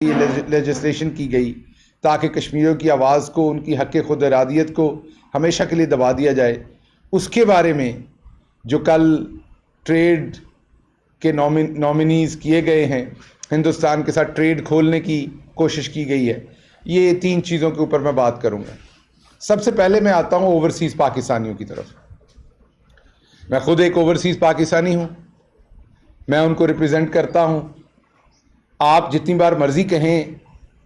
یہ لیجسلیشن کی گئی تاکہ کشمیریوں کی آواز کو، ان کی حق خود ارادیت کو ہمیشہ کے لیے دبا دیا جائے، اس کے بارے میں جو کل ٹریڈ کے نامنیز کیے گئے ہیں، ہندوستان کے ساتھ ٹریڈ کھولنے کی کوشش کی گئی ہے، یہ 3 چیزوں کے اوپر میں بات کروں گا۔ سب سے پہلے میں آتا ہوں اوورسیز پاکستانیوں کی طرف۔ میں خود ایک اوورسیز پاکستانی ہوں، میں ان کو ریپرزینٹ کرتا ہوں۔ آپ جتنی بار مرضی کہیں،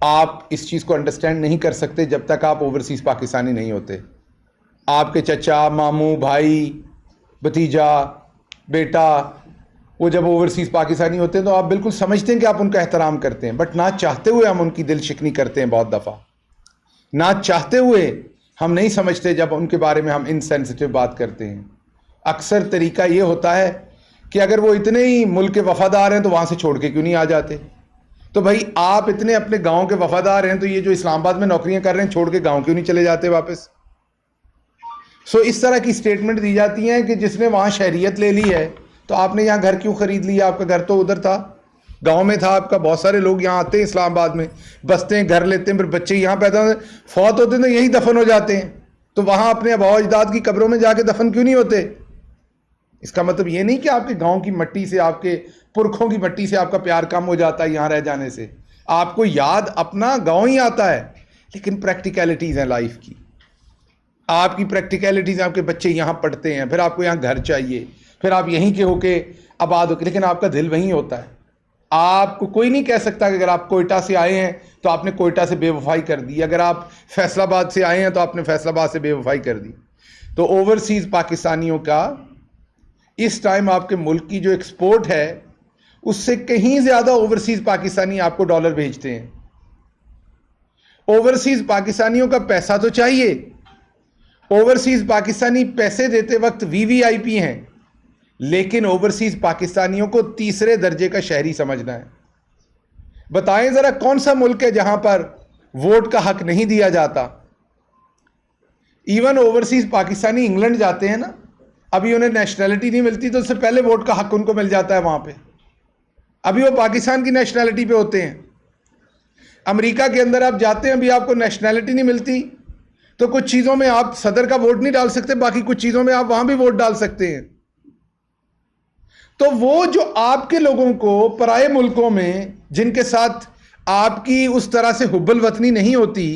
آپ اس چیز کو انڈرسٹینڈ نہیں کر سکتے جب تک آپ اوورسیز پاکستانی نہیں ہوتے۔ آپ کے چچا، ماموں، بھائی، بھتیجا، بیٹا، وہ جب اوورسیز پاکستانی ہوتے ہیں تو آپ بالکل سمجھتے ہیں کہ آپ ان کا احترام کرتے ہیں، بٹ نہ چاہتے ہوئے ہم ان کی دل شکنی کرتے ہیں۔ بہت دفعہ نہ چاہتے ہوئے ہم نہیں سمجھتے جب ان کے بارے میں ہم انسینسٹیو بات کرتے ہیں۔ اکثر طریقہ یہ ہوتا ہے کہ اگر وہ اتنے ہی ملک کے وفادار ہیں تو وہاں سے چھوڑ کے کیوں نہیں آ جاتے؟ تو بھائی آپ اتنے اپنے گاؤں کے وفادار ہیں تو یہ جو اسلام آباد میں نوکریاں کر رہے ہیں چھوڑ کے گاؤں کیوں نہیں چلے جاتے واپس؟ اس طرح کی سٹیٹمنٹ دی جاتی ہیں کہ جس نے وہاں شہریت لے لی ہے تو آپ نے یہاں گھر کیوں خرید لیا؟ آپ کا گھر تو ادھر تھا، گاؤں میں تھا آپ کا۔ بہت سارے لوگ یہاں آتے ہیں اسلام آباد میں، بستے ہیں، گھر لیتے ہیں، پھر بچے یہاں پیدا ہوتے ہیں، فوت ہوتے ہیں تو یہیں دفن ہو جاتے ہیں۔ تو وہاں اپنے آباء و اجداد کی قبروں میں جا کے دفن کیوں نہیں ہوتے؟ اس کا مطلب یہ نہیں کہ آپ کے گاؤں کی مٹی سے، آپ کے پرکھوں کی مٹی سے آپ کا پیار کم ہو جاتا ہے یہاں رہ جانے سے۔ آپ کو یاد اپنا گاؤں ہی آتا ہے، لیکن پریکٹیکلٹیز ہیں لائف کی۔ آپ کی پریکٹیکلٹیز، آپ کے بچے یہاں پڑھتے ہیں، پھر آپ کو یہاں گھر چاہیے، پھر آپ یہیں کے ہو کے آباد ہو کے، لیکن آپ کا دل وہیں ہوتا ہے۔ آپ کو کوئی نہیں کہہ سکتا کہ اگر آپ کوئٹہ سے آئے ہیں تو آپ نے کوئٹہ سے بے وفائی کر دی، اگر آپ فیصل آباد سے آئے ہیں تو آپ نے فیصل آباد سے بے وفائی کر دی۔ تو اوورسیز پاکستانیوں کا اس ٹائم آپ کے ملک کی جو ایکسپورٹ ہے اس سے کہیں زیادہ اوورسیز پاکستانی آپ کو ڈالر بھیجتے ہیں۔ اوورسیز پاکستانیوں کا پیسہ تو چاہیے، اوورسیز پاکستانی پیسے دیتے وقت VVIP ہیں، لیکن اوورسیز پاکستانیوں کو تیسرے درجے کا شہری سمجھنا ہے۔ بتائیں ذرا کون سا ملک ہے جہاں پر ووٹ کا حق نہیں دیا جاتا؟ ایون اوورسیز پاکستانی انگلینڈ جاتے ہیں نا، ابھی انہیں نیشنلٹی نہیں ملتی تو اس سے پہلے ووٹ کا حق ان کو مل جاتا ہے وہاں پہ، ابھی وہ پاکستان کی نیشنلٹی پہ ہوتے ہیں۔ امریکہ کے اندر آپ جاتے ہیں، ابھی آپ کو نیشنلٹی نہیں ملتی تو کچھ چیزوں میں آپ صدر کا ووٹ نہیں ڈال سکتے، باقی کچھ چیزوں میں آپ وہاں بھی ووٹ ڈال سکتے ہیں۔ تو وہ جو آپ کے لوگوں کو پرائے ملکوں میں جن کے ساتھ آپ کی اس طرح سے حب الوطنی نہیں ہوتی،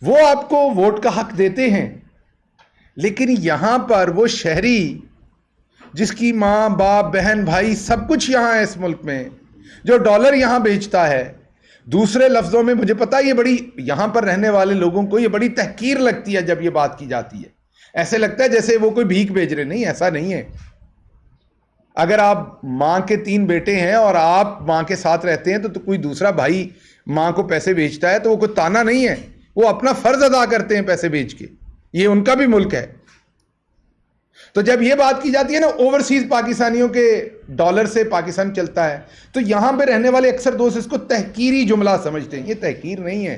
وہ آپ کو ووٹ کا حق دیتے ہیں، لیکن یہاں پر وہ شہری جس کی ماں، باپ، بہن، بھائی سب کچھ یہاں ہے اس ملک میں، جو ڈالر یہاں بیچتا ہے، دوسرے لفظوں میں مجھے پتا یہ بڑی یہاں پر رہنے والے لوگوں کو یہ بڑی تحقیر لگتی ہے جب یہ بات کی جاتی ہے، ایسے لگتا ہے جیسے وہ کوئی بھیک بھیج رہے۔ نہیں، ایسا نہیں ہے۔ اگر آپ ماں کے 3 بیٹے ہیں اور آپ ماں کے ساتھ رہتے ہیں تو کوئی دوسرا بھائی ماں کو پیسے بیچتا ہے تو وہ کوئی تانا نہیں ہے، وہ اپنا فرض ادا کرتے ہیں پیسے بیچ کے، یہ ان کا بھی ملک ہے۔ تو جب یہ بات کی جاتی ہے نا اوورسیز پاکستانیوں کے ڈالر سے پاکستان چلتا ہے، تو یہاں پہ رہنے والے اکثر دوست اس کو تحقیری جملہ سمجھتے ہیں۔ یہ تحقیر نہیں ہے،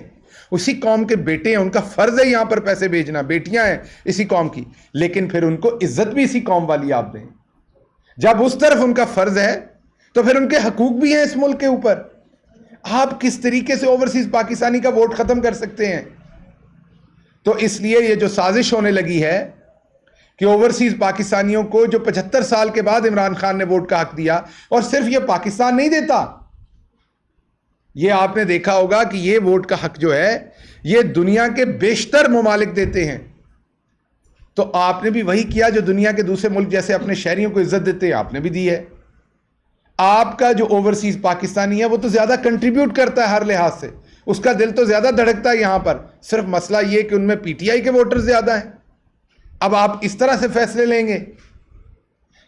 اسی قوم کے بیٹے ہیں، ان کا فرض ہے یہاں پر پیسے بھیجنا، بیٹیاں ہیں اسی قوم کی، لیکن پھر ان کو عزت بھی اسی قوم والی آپ دیں۔ جب اس طرف ان کا فرض ہے تو پھر ان کے حقوق بھی ہیں اس ملک کے اوپر۔ آپ کس طریقے سے اوورسیز پاکستانی کا ووٹ ختم کر سکتے ہیں؟ تو اس لیے یہ جو سازش ہونے لگی ہے کہ اوورسیز پاکستانیوں کو جو 75 سال کے بعد عمران خان نے ووٹ کا حق دیا، اور صرف یہ پاکستان نہیں دیتا، یہ آپ نے دیکھا ہوگا کہ یہ ووٹ کا حق جو ہے یہ دنیا کے بیشتر ممالک دیتے ہیں۔ تو آپ نے بھی وہی کیا جو دنیا کے دوسرے ملک جیسے اپنے شہریوں کو عزت دیتے ہیں، آپ نے بھی دی ہے۔ آپ کا جو اوورسیز پاکستانی ہے وہ تو زیادہ کنٹریبیوٹ کرتا ہے ہر لحاظ سے، اس کا دل تو زیادہ دھڑکتا ہے یہاں پر، صرف مسئلہ یہ کہ ان میں PTI کے ووٹر زیادہ ہیں۔ اب آپ اس طرح سے فیصلے لیں گے،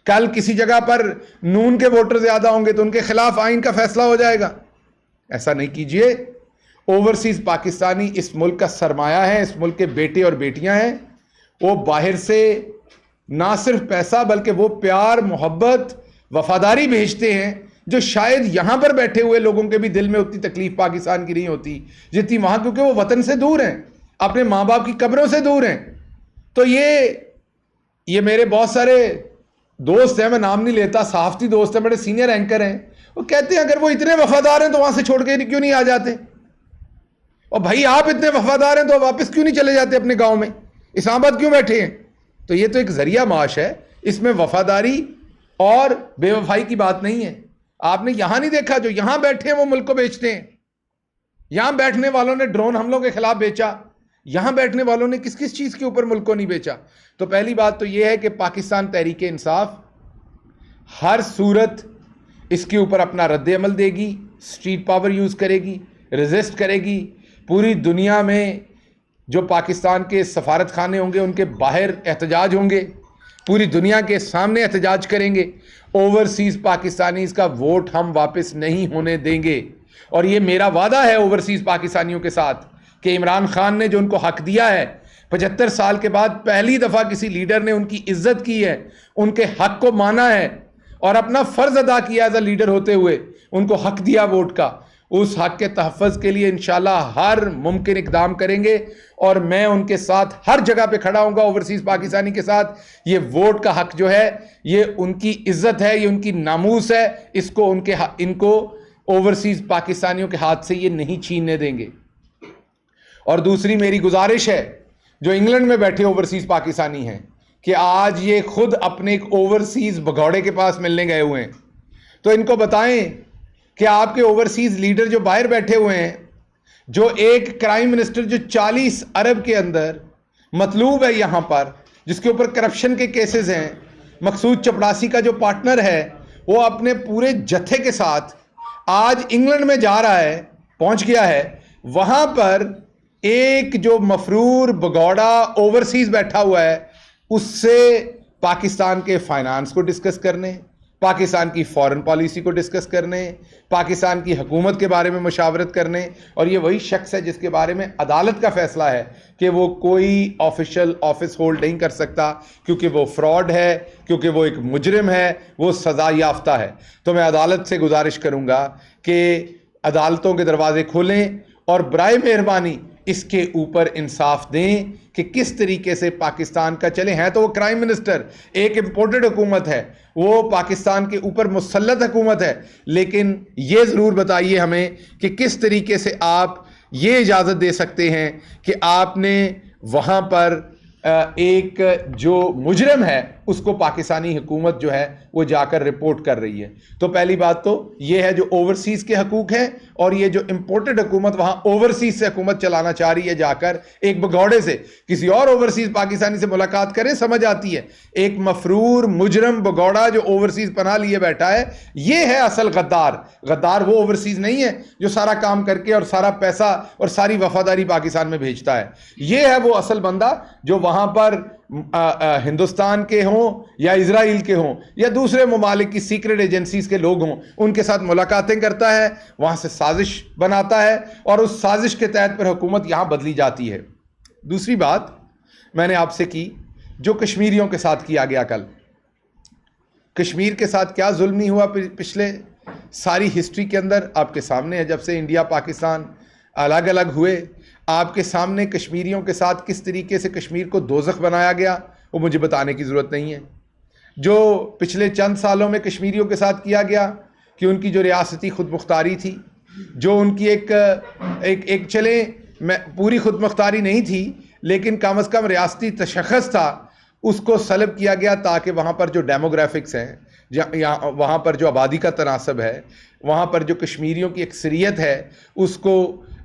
کل کسی جگہ پر نون کے ووٹر زیادہ ہوں گے تو ان کے خلاف آئین کا فیصلہ ہو جائے گا۔ ایسا نہیں کیجئے۔ اوورسیز پاکستانی اس ملک کا سرمایہ ہے، اس ملک کے بیٹے اور بیٹیاں ہیں۔ وہ باہر سے نہ صرف پیسہ بلکہ وہ پیار، محبت، وفاداری بھیجتے ہیں جو شاید یہاں پر بیٹھے ہوئے لوگوں کے بھی دل میں اتنی تکلیف پاکستان کی نہیں ہوتی جتنی وہاں، کیونکہ وہ وطن سے دور ہیں، اپنے ماں باپ کی قبروں سے دور ہیں۔ تو یہ میرے بہت سارے دوست ہیں، میں نام نہیں لیتا، صحافتی دوست ہیں، بڑے سینئر اینکر ہیں، وہ کہتے ہیں اگر وہ اتنے وفادار ہیں تو وہاں سے چھوڑ کے کیوں نہیں آ جاتے؟ اور بھائی آپ اتنے وفادار ہیں تو واپس کیوں نہیں چلے جاتے اپنے گاؤں میں؟ اسلام آباد کیوں بیٹھے ہیں؟ تو یہ تو ایک ذریعہ معاش ہے، اس میں وفاداری اور بے وفائی کی بات نہیں ہے۔ آپ نے یہاں نہیں دیکھا جو یہاں بیٹھے ہیں وہ ملک کو بیچتے ہیں؟ یہاں بیٹھنے والوں نے ڈرون حملوں کے خلاف بیچا، یہاں بیٹھنے والوں نے کس کس چیز کے اوپر ملک کو نہیں بیچا؟ تو پہلی بات تو یہ ہے کہ پاکستان تحریک انصاف ہر صورت اس کے اوپر اپنا رد عمل دے گی، اسٹریٹ پاور یوز کرے گی، ریزسٹ کرے گی۔ پوری دنیا میں جو پاکستان کے سفارت خانے ہوں گے ان کے باہر احتجاج ہوں گے، پوری دنیا کے سامنے احتجاج کریں گے۔ اوورسیز پاکستانیز کا ووٹ ہم واپس نہیں ہونے دیں گے، اور یہ میرا وعدہ ہے اوورسیز پاکستانیوں کے ساتھ کہ عمران خان نے جو ان کو حق دیا ہے، 75 سال کے بعد پہلی دفعہ کسی لیڈر نے ان کی عزت کی ہے، ان کے حق کو مانا ہے اور اپنا فرض ادا کیا ایز اے لیڈر ہوتے ہوئے، ان کو حق دیا ووٹ کا۔ اس حق کے تحفظ کے لیے انشاءاللہ ہر ممکن اقدام کریں گے، اور میں ان کے ساتھ ہر جگہ پہ کھڑا ہوں گا اوورسیز پاکستانی کے ساتھ۔ یہ ووٹ کا حق جو ہے یہ ان کی عزت ہے، یہ ان کی ناموس ہے، اس کو ان کو اوورسیز پاکستانیوں کے ہاتھ سے یہ نہیں چھیننے دیں گے۔ اور دوسری میری گزارش ہے جو انگلینڈ میں بیٹھے اوورسیز پاکستانی ہیں کہ آج یہ خود اپنے ایک اوورسیز بگوڑے کے پاس ملنے گئے ہوئے ہیں، تو ان کو بتائیں کہ آپ کے اوورسیز لیڈر جو باہر بیٹھے ہوئے ہیں، جو ایک کرائم منسٹر جو 40 ارب کے اندر مطلوب ہے یہاں پر، جس کے اوپر کرپشن کے کیسز ہیں، مقصود چپڑاسی کا جو پارٹنر ہے، وہ اپنے پورے جتھے کے ساتھ آج انگلینڈ میں جا رہا ہے، پہنچ گیا ہے۔ وہاں پر ایک جو مفرور بگوڑا اوورسیز بیٹھا ہوا ہے، اس سے پاکستان کے فائنانس کو ڈسکس کرنے، پاکستان کی فورن پالیسی کو ڈسکس کرنے، پاکستان کی حکومت کے بارے میں مشاورت کرنے۔ اور یہ وہی شخص ہے جس کے بارے میں عدالت کا فیصلہ ہے کہ وہ کوئی آفیشل آفس ہولڈ نہیں کر سکتا، کیونکہ وہ فراڈ ہے، کیونکہ وہ ایک مجرم ہے، وہ سزا یافتہ ہے۔ تو میں عدالت سے گزارش کروں گا کہ عدالتوں کے دروازے کھولیں اور برائے مہربانی اس کے اوپر انصاف دیں کہ کس طریقے سے پاکستان کا چلے ہیں۔ تو وہ کرائم منسٹر ایک امپورٹڈ حکومت ہے، وہ پاکستان کے اوپر مسلط حکومت ہے، لیکن یہ ضرور بتائیے ہمیں کہ کس طریقے سے آپ یہ اجازت دے سکتے ہیں کہ آپ نے وہاں پر ایک جو مجرم ہے اس کو پاکستانی حکومت جو ہے وہ جا کر رپورٹ کر رہی ہے۔ تو پہلی بات تو یہ ہے جو اوورسیز کے حقوق ہیں، اور یہ جو امپورٹڈ حکومت وہاں اوورسیز سے حکومت چلانا چاہ رہی ہے، جا کر ایک بگوڑے سے کسی اور اوورسیز پاکستانی سے ملاقات کریں، سمجھ آتی ہے۔ ایک مفرور مجرم بگوڑا جو اوورسیز پناہ لیے بیٹھا ہے، یہ ہے اصل غدار۔ غدار وہ اوورسیز نہیں ہے جو سارا کام کر کے اور سارا پیسہ اور ساری وفاداری پاکستان میں بھیجتا ہے۔ یہ ہے وہ اصل بندہ جو وہاں پر ہندوستان کے ہوں یا اسرائیل کے ہوں یا دوسرے ممالک کی سیکرٹ ایجنسیز کے لوگ ہوں، ان کے ساتھ ملاقاتیں کرتا ہے، وہاں سے سازش بناتا ہے، اور اس سازش کے تحت پر حکومت یہاں بدلی جاتی ہے۔ دوسری بات میں نے آپ سے کی جو کشمیریوں کے ساتھ کیا گیا، کل کشمیر کے ساتھ کیا ظلم نہیں ہوا پچھلے ساری ہسٹری کے اندر آپ کے سامنے ہے۔ جب سے انڈیا پاکستان الگ الگ ہوئے، آپ کے سامنے کشمیریوں کے ساتھ کس طریقے سے کشمیر کو دوزخ بنایا گیا، وہ مجھے بتانے کی ضرورت نہیں ہے۔ جو پچھلے چند سالوں میں کشمیریوں کے ساتھ کیا گیا کہ ان کی جو ریاستی خود مختاری تھی، جو ان کی ایک چلیں میں پوری خود مختاری نہیں تھی لیکن کم از کم ریاستی تشخص تھا، اس کو سلب کیا گیا تاکہ وہاں پر جو ڈیموگرافکس ہیں، وہاں پر جو آبادی کا تناسب ہے، وہاں پر جو کشمیریوں کی اکثریت ہے، اس کو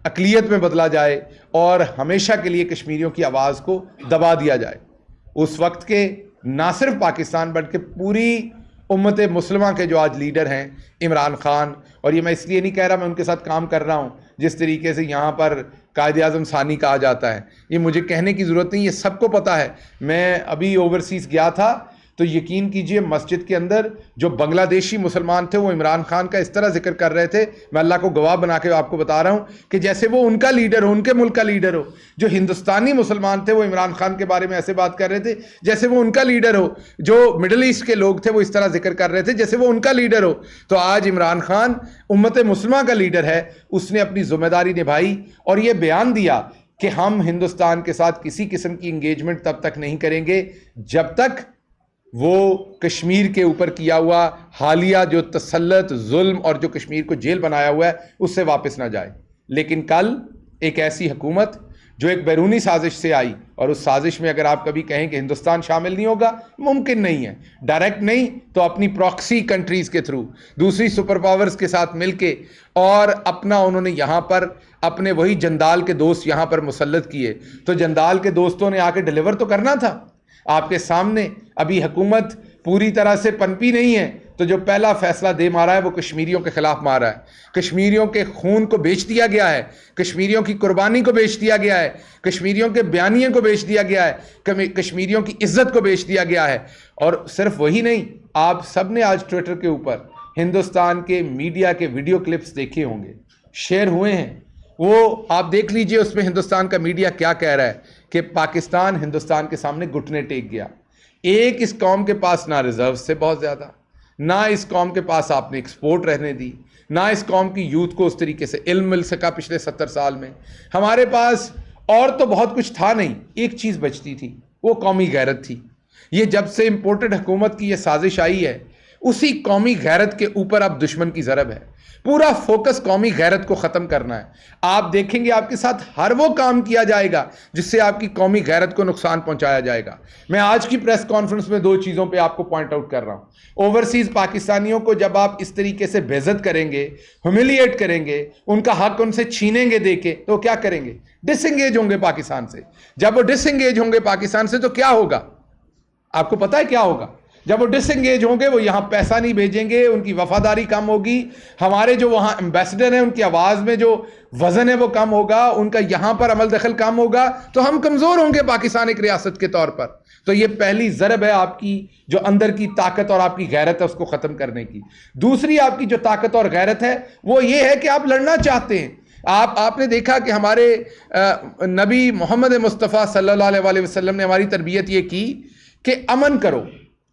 اقلیت میں بدلا جائے اور ہمیشہ کے لیے کشمیریوں کی آواز کو دبا دیا جائے۔ اس وقت کے نہ صرف پاکستان بلکہ پوری امت مسلمہ کے جو آج لیڈر ہیں عمران خان، اور یہ میں اس لیے نہیں کہہ رہا میں ان کے ساتھ کام کر رہا ہوں جس طریقے سے یہاں پر قائد اعظم ثانی کہا جاتا ہے، یہ مجھے کہنے کی ضرورت نہیں، یہ سب کو پتہ ہے۔ میں ابھی اوورسیز گیا تھا تو یقین کیجئے مسجد کے اندر جو بنگلہ دیشی مسلمان تھے وہ عمران خان کا اس طرح ذکر کر رہے تھے، میں اللہ کو گواہ بنا کے آپ کو بتا رہا ہوں کہ جیسے وہ ان کا لیڈر ہو، ان کے ملک کا لیڈر ہو۔ جو ہندوستانی مسلمان تھے وہ عمران خان کے بارے میں ایسے بات کر رہے تھے جیسے وہ ان کا لیڈر ہو، جو مڈل ایسٹ کے لوگ تھے وہ اس طرح ذکر کر رہے تھے جیسے وہ ان کا لیڈر ہو۔ تو آج عمران خان امت مسلمہ کا لیڈر ہے، اس نے اپنی ذمہ داری نبھائی اور یہ بیان دیا کہ ہم ہندوستان کے ساتھ کسی قسم کی انگیجمنٹ تب تک نہیں کریں گے جب تک وہ کشمیر کے اوپر کیا ہوا حالیہ جو تسلط، ظلم اور جو کشمیر کو جیل بنایا ہوا ہے اس سے واپس نہ جائے۔ لیکن کل ایک ایسی حکومت جو ایک بیرونی سازش سے آئی، اور اس سازش میں اگر آپ کبھی کہیں کہ ہندوستان شامل نہیں ہوگا، ممکن نہیں ہے، ڈائریکٹ نہیں تو اپنی پراکسی کنٹریز کے تھرو دوسری سپر پاورز کے ساتھ مل کے، اور اپنا انہوں نے یہاں پر اپنے وہی جندال کے دوست یہاں پر مسلط کیے، تو جندال کے دوستوں نے آ کے ڈیلیور تو کرنا تھا۔ آپ کے سامنے ابھی حکومت پوری طرح سے پنپی نہیں ہے، تو جو پہلا فیصلہ دے مارا ہے وہ کشمیریوں کے خلاف مارا ہے۔ کشمیریوں کے خون کو بیچ دیا گیا ہے، کشمیریوں کی قربانی کو بیچ دیا گیا ہے، کشمیریوں کے بیانیے کو بیچ دیا گیا ہے، کشمیریوں کی عزت کو بیچ دیا گیا ہے۔ اور صرف وہی نہیں، آپ سب نے آج ٹویٹر کے اوپر ہندوستان کے میڈیا کے ویڈیو کلپس دیکھے ہوں گے، شیئر ہوئے ہیں، وہ آپ دیکھ لیجئے اس میں ہندوستان کا میڈیا کیا کہہ رہا ہے کہ پاکستان ہندوستان کے سامنے گھٹنے ٹیک گیا۔ ایک اس قوم کے پاس نہ ریزرو سے بہت زیادہ، نہ اس قوم کے پاس آپ نے ایکسپورٹ رہنے دی، نہ اس قوم کی یوتھ کو اس طریقے سے علم مل سکا پچھلے 70 سال میں۔ ہمارے پاس اور تو بہت کچھ تھا نہیں، ایک چیز بچتی تھی، وہ قومی غیرت تھی۔ یہ جب سے امپورٹڈ حکومت کی یہ سازش آئی ہے، اسی قومی غیرت کے اوپر اب دشمن کی ضرب ہے۔ پورا فوکس قومی غیرت کو ختم کرنا ہے۔ آپ دیکھیں گے آپ کے ساتھ ہر وہ کام کیا جائے گا جس سے آپ کی قومی غیرت کو نقصان پہنچایا جائے گا۔ میں آج کی پریس کانفرنس میں 2 چیزوں پہ آپ کو پوائنٹ آؤٹ کر رہا ہوں۔ اوورسیز پاکستانیوں کو جب آپ اس طریقے سے بے عزت کریں گے، ہیوملیٹ کریں گے، ان کا حق ان سے چھینیں گے دے کے، تو کیا کریں گے؟ ڈس انگیج ہوں گے پاکستان سے۔ جب وہ ڈس انگیج ہوں گے پاکستان سے تو کیا ہوگا؟ آپ کو پتا ہے کیا ہوگا؟ جب وہ ڈس انگیج ہوں گے، وہ یہاں پیسہ نہیں بھیجیں گے، ان کی وفاداری کم ہوگی، ہمارے جو وہاں ایمبیسڈر ہیں ان کی آواز میں جو وزن ہے وہ کم ہوگا، ان کا یہاں پر عمل دخل کم ہوگا، تو ہم کمزور ہوں گے پاکستان ایک ریاست کے طور پر۔ تو یہ پہلی ضرب ہے آپ کی جو اندر کی طاقت اور آپ کی غیرت ہے اس کو ختم کرنے کی۔ دوسری آپ کی جو طاقت اور غیرت ہے وہ یہ ہے کہ آپ لڑنا چاہتے ہیں۔ آپ نے دیکھا کہ ہمارے نبی محمد مصطفیٰ صلی اللہ علیہ وسلم نے ہماری تربیت یہ کی کہ امن کرو،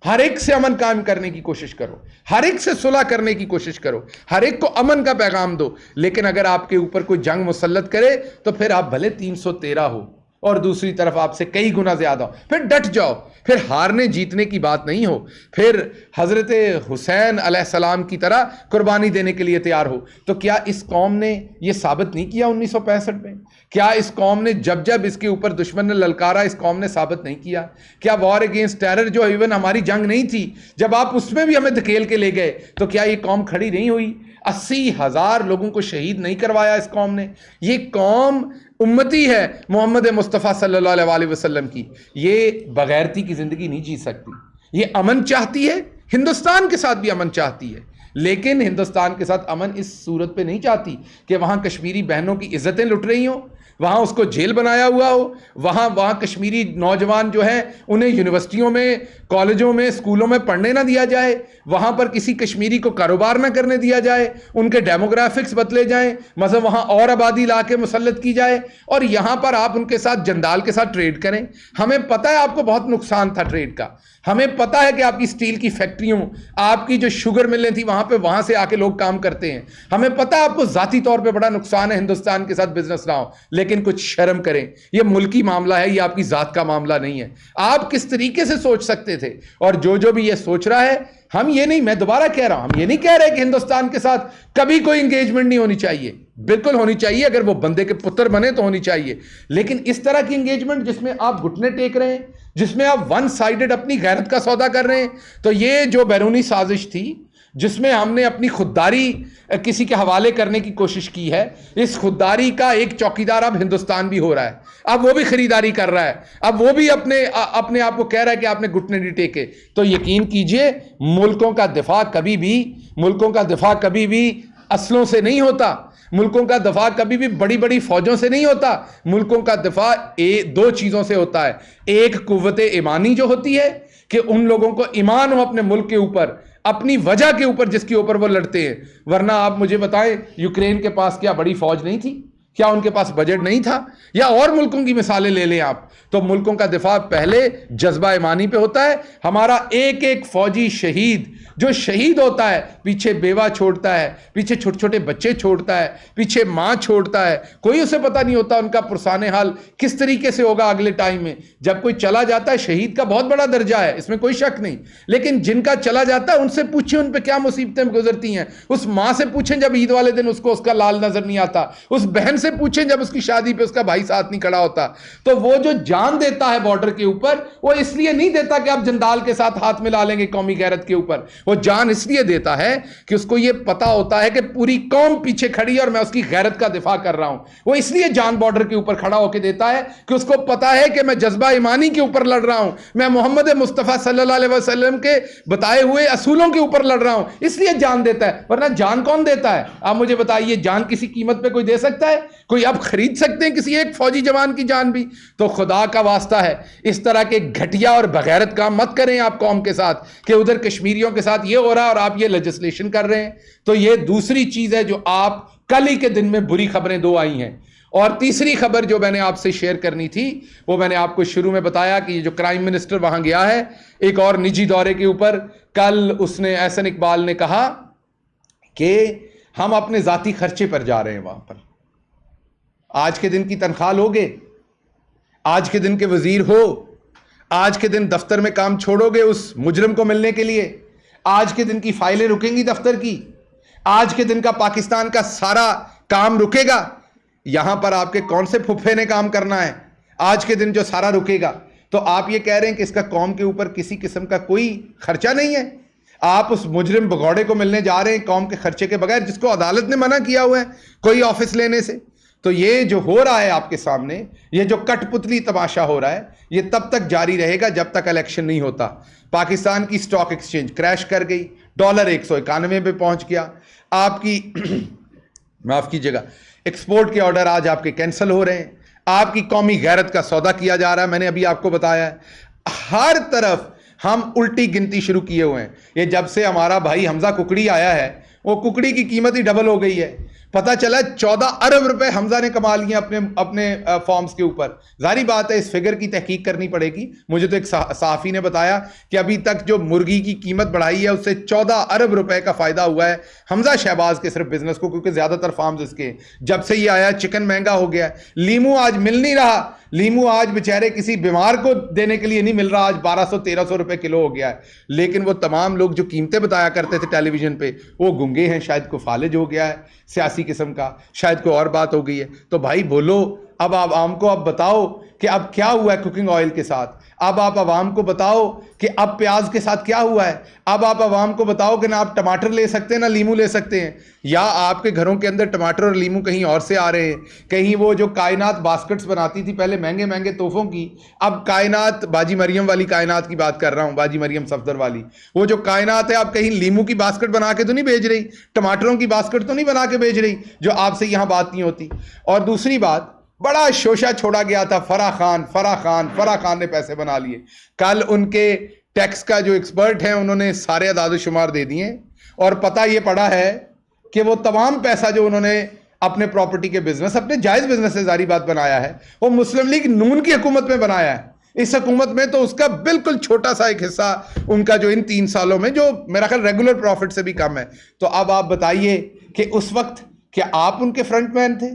ہر ایک سے امن قائم کرنے کی کوشش کرو، ہر ایک سے صلح کرنے کی کوشش کرو، ہر ایک کو امن کا پیغام دو۔ لیکن اگر آپ کے اوپر کوئی جنگ مسلط کرے تو پھر آپ بھلے 313 ہو اور دوسری طرف آپ سے کئی گنا زیادہ ہو، پھر ڈٹ جاؤ، پھر ہارنے جیتنے کی بات نہیں ہو، پھر حضرت حسین علیہ السلام کی طرح قربانی دینے کے لیے تیار ہو۔ تو کیا اس قوم نے یہ ثابت نہیں کیا 1965 میں؟ کیا اس قوم نے جب اس کے اوپر دشمن نے للکارا، اس قوم نے ثابت نہیں کیا؟ کیا وار اگینسٹ ٹیرر جو ایون ہماری جنگ نہیں تھی، جب آپ اس میں بھی ہمیں دھکیل کے لے گئے تو کیا یہ قوم کھڑی نہیں ہوئی؟ 80,000 لوگوں کو شہید نہیں کروایا اس قوم نے؟ یہ قوم امتی ہے محمد مصطفیٰ صلی اللہ علیہ وسلم کی، یہ بغیرتی کی زندگی نہیں جی سکتی۔ یہ امن چاہتی ہے، ہندوستان کے ساتھ بھی امن چاہتی ہے، لیکن ہندوستان کے ساتھ امن اس صورت پہ نہیں چاہتی کہ وہاں کشمیری بہنوں کی عزتیں لٹ رہی ہوں، وہاں اس کو جیل بنایا ہوا ہو، وہاں کشمیری نوجوان جو ہیں انہیں یونیورسٹیوں میں، کالجوں میں، اسکولوں میں پڑھنے نہ دیا جائے، وہاں پر کسی کشمیری کو کاروبار نہ کرنے دیا جائے، ان کے ڈیموگرافکس بدلے جائیں، مثلا وہاں اور آبادی لا کے مسلط کی جائے، اور یہاں پر آپ ان کے ساتھ جندال کے ساتھ ٹریڈ کریں۔ ہمیں پتہ ہے آپ کو بہت نقصان تھا ٹریڈ کا، ہمیں پتہ ہے کہ آپ کی اسٹیل کی فیکٹریوں، آپ کی جو شوگر ملیں تھی وہاں سے آ کے لوگ کام کرتے ہیں، ہمیں پتہ ہے آپ کو ذاتی طور پہ بڑا نقصان ہے ہندوستان کے ساتھ بزنس نہ ہو، لیکن کچھ شرم کریں، یہ ملکی معاملہ ہے، یہ آپ کی ذات کا معاملہ نہیں ہے۔ آپ کس طریقے سے سوچ سکتے تھے، اور جو بھی یہ سوچ رہا ہے، ہم یہ نہیں، میں دوبارہ کہہ رہا ہوں، ہم یہ نہیں کہہ رہے کہ ہندوستان کے ساتھ کبھی کوئی انگیجمنٹ نہیں ہونی چاہیے، بالکل ہونی چاہیے، اگر وہ بندے کے پتر بنے تو ہونی چاہیے، لیکن اس طرح کی انگیجمنٹ جس میں آپ گھٹنے ٹیک رہے ہیں، جس میں آپ ون سائیڈڈ اپنی غیرت کا سودا کر رہے ہیں، تو یہ جو بیرونی سازش تھی جس میں ہم نے اپنی خودداری کسی کے حوالے کرنے کی کوشش کی ہے، اس خودداری کا ایک چوکیدار اب ہندوستان بھی ہو رہا ہے، اب وہ بھی خریداری کر رہا ہے، اب وہ بھی اپنے آپ کو کہہ رہا ہے کہ آپ نے گھٹنے نہیں ٹیکے۔ تو یقین کیجئے ملکوں کا دفاع کبھی بھی اسلحوں سے نہیں ہوتا، ملکوں کا دفاع کبھی بھی بڑی بڑی فوجوں سے نہیں ہوتا، ملکوں کا دفاع 2 چیزوں سے ہوتا ہے، ایک قوت ایمانی جو ہوتی ہے کہ ان لوگوں کو ایمان ہو اپنے ملک کے اوپر، اپنی وجہ کے اوپر جس کے اوپر وہ لڑتے ہیں، ورنہ آپ مجھے بتائیں یوکرین کے پاس کیا بڑی فوج نہیں تھی؟ کیا ان کے پاس بجٹ نہیں تھا؟ یا اور ملکوں کی مثالیں لے لیں آپ، تو ملکوں کا دفاع پہلے جذبہ ایمانی پہ ہوتا ہے. ہمارا ایک ایک فوجی شہید جو شہید ہوتا ہے پیچھے بیوہ چھوڑتا ہے، پیچھے چھوٹے چھوٹے بچے چھوڑتا ہے، پیچھے ماں چھوڑتا ہے. کوئی اسے پتہ نہیں ہوتا ان کا پرسان حال کس طریقے سے ہوگا اگلے ٹائم میں. جب کوئی چلا جاتا ہے، شہید کا بہت بڑا درجہ ہے، اس میں کوئی شک نہیں، لیکن جن کا چلا جاتا ہے ان سے پوچھیں ان پہ کیا مصیبتیں گزرتی ہیں. اس ماں سے پوچھیں جب عید والے دن اس کو اس کا لال نظر نہیں آتا. اس بہن سے پوچھیں جب اس کی شادی پہ اس کا بھائی ساتھ نہیں کھڑا ہوتا. تو وہ جو جان دیتا ہے بارڈر کے اوپر، وہ اس لیے نہیں دیتا کہ آپ جندال کے ساتھ ہاتھ ملا لیں گے قومی غیرت کے اوپر. وہ جان اس لیے دیتا ہے کہ اس کو یہ پتا ہوتا ہے کہ پوری قوم پیچھے کھڑی ہے اور میں اس کی غیرت کا دفاع کر رہا ہوں. وہ اس لیے جان بارڈر کے اوپر کھڑا ہو کے دیتا ہے کہ اس کو پتا ہے کہ میں جذبہ ایمانی کے اوپر لڑ رہا ہوں، میں محمد مصطفیٰ صلی اللہ علیہ وسلم کے بتائے ہوئے اصولوں کے اوپر لڑ رہا ہوں، اس لیے جان دیتا ہے. ورنہ جان کون دیتا ہے؟ آپ مجھے بتائیے، جان کسی قیمت پہ کوئی دے سکتا ہے؟ کوئی آپ خرید سکتے ہیں کسی ایک فوجی جوان کی جان بھی؟ تو خدا کا واسطہ ہے اس طرح کے گھٹیا اور بغیرت کام مت کریں آپ قوم کے ساتھ کہ ادھر کشمیریوں کے ساتھ یہ ہو رہا ہے اور آپ یہ لیجسلیشن کر رہے ہیں. تو یہ دوسری چیز ہے جو آپ کل ہی کے دن میں بری خبریں دو آئی ہیں. اور تیسری خبر جو میں نے آپ سے شیئر کرنی تھی وہ میں نے آپ کو شروع میں بتایا کہ یہ جو کرائم منسٹر وہاں گیا ہے ایک اور نجی دورے کے اوپر، کل اس نے احسن اقبال نے کہا کہ ہم اپنے ذاتی خرچے پر جا رہے ہیں وہاں پر. آج کے دن کی تنخواہ لوگے، آج کے دن کے وزیر ہو، آج کے دن دفتر میں کام چھوڑو گے اس مجرم کو ملنے کے لیے، آج کے دن کی فائلیں رکیں گی دفتر کی، آج کے دن کا پاکستان کا سارا کام رکے گا. یہاں پر آپ کے کون سے پھپھے نے کام کرنا ہے؟ آج کے دن جو سارا رکے گا. تو آپ یہ کہہ رہے ہیں کہ اس کا قوم کے اوپر کسی قسم کا کوئی خرچہ نہیں ہے؟ آپ اس مجرم بگوڑے کو ملنے جا رہے ہیں قوم کے خرچے کے بغیر، جس کو عدالت نے منع کیا ہوا ہے کوئی آفس لینے سے. تو یہ جو ہو رہا ہے آپ کے سامنے، یہ جو کٹ پتلی تماشا ہو رہا ہے، یہ تب تک جاری رہے گا جب تک الیکشن نہیں ہوتا. پاکستان کی سٹاک ایکسچینج کریش کر گئی، ڈالر 191 پہ پہنچ گیا. آپ کی معاف کیجیے گا، ایکسپورٹ کے آرڈر آج آپ کے کینسل ہو رہے ہیں. آپ کی قومی غیرت کا سودا کیا جا رہا ہے. میں نے ابھی آپ کو بتایا ہے ہر طرف ہم الٹی گنتی شروع کیے ہوئے ہیں. یہ جب سے ہمارا بھائی حمزہ ککڑی آیا ہے، وہ ککڑی کی قیمت ہی ڈبل ہو گئی ہے. پتہ چلا 14 ارب روپے حمزہ نے کما لیے اپنے فارمز کے اوپر. ظاہری بات ہے اس فگر کی تحقیق کرنی پڑے گی. مجھے تو ایک صحافی نے بتایا کہ ابھی تک جو مرغی کی قیمت بڑھائی ہے اس سے 14 ارب روپے کا فائدہ ہوا ہے حمزہ شہباز کے صرف بزنس کو، کیونکہ زیادہ تر فارمز اس کے. جب سے یہ آیا چکن مہنگا ہو گیا ہے، لیمو آج مل نہیں رہا. لیمو آج بیچارے کسی بیمار کو دینے کے لیے نہیں مل رہا، آج 1200-1300 روپے کلو ہو گیا ہے. لیکن وہ تمام لوگ جو قیمتیں بتایا کرتے تھے ٹیلی ویژن پہ وہ گنگے ہیں. شاید کو فالج ہو گیا ہے سیاسی قسم کا، شاید کوئی اور بات ہو گئی ہے. تو بھائی بولو، اب آپ عوام کو اب بتاؤ کہ اب کیا ہوا ہے کوکنگ آئل کے ساتھ. اب آپ عوام کو بتاؤ کہ اب پیاز کے ساتھ کیا ہوا ہے. اب آپ عوام کو بتاؤ کہ نہ آپ ٹماٹر لے سکتے ہیں نہ لیمو لے سکتے ہیں. یا آپ کے گھروں کے اندر ٹماٹر اور لیمو کہیں اور سے آ رہے ہیں. کہیں وہ جو کائنات باسکٹس بناتی تھی پہلے مہنگے مہنگے تحفوں کی، اب کائنات باجی مریم والی کائنات کی بات کر رہا ہوں، باجی مریم صفدر والی، وہ جو کائنات ہے آپ کہیں لیمو کی باسکٹ بنا کے تو نہیں بھیج رہی، ٹماٹروں کی باسکٹ تو نہیں بنا کے بھیج رہی جو آپ سے یہاں بات نہیں ہوتی. اور دوسری بات، بڑا شوشہ چھوڑا گیا تھا فرح خان نے پیسے بنا لیے. کل ان کے ٹیکس کا جو ایکسپرٹ ہیں انہوں نے سارے اعداد و شمار دے دیے اور پتہ یہ پڑا ہے کہ وہ تمام پیسہ جو انہوں نے اپنے پراپرٹی کے بزنس، اپنے جائز بزنس سے ظاہری بات بنایا ہے، وہ مسلم لیگ نون کی حکومت میں بنایا ہے. اس حکومت میں تو اس کا بالکل چھوٹا سا ایک حصہ ان کا جو ان 3 سالوں میں، جو میرا خیال ریگولر پروفٹ سے بھی کم ہے. تو اب آپ بتائیے کہ اس وقت کیا آپ ان کے فرنٹ مین تھے